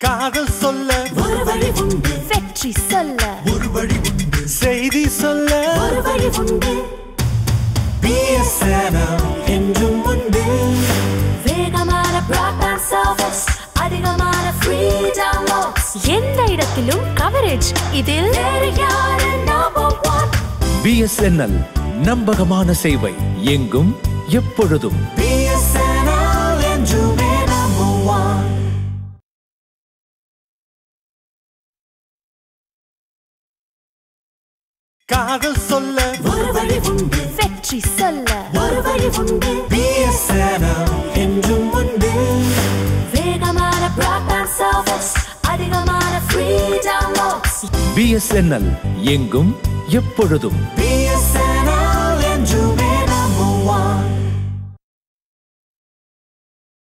காதல் சொல்ல ஒரு வழி உண்டு, வெற்றி சொல்ல ஒரு வழி உண்டு, செய்தி சொல்ல ஒரு வழி உண்டு. BSNL என்றும் உண்டு. வேகமான பிராட்பேண்ட் சர்வீஸ், அதிகமான ஃப்ரீ டவுன்லோட்ஸ், எந்த இடத்திலும் கவரேஜ். இதில் வேறு யாரு நம்பர் ஒன்? BSNL நம்பகமான சேவை, எங்கும் எப்பொழுதும். BSNL என்றுமே நம்பர் ஒன். காதல் சொல்ல ஒரு வழி உண்டு, வெற்றி சொல்ல ஒரு வழி உண்டு. BSNL என்றும் உண்டு. வேகமான பிராட்பேண்ட் சர்வீஸ், அதிகமான ஃப்ரீ டவுன்லோட்ஸ். BSNL எங்கும் எப்பொழுதும்.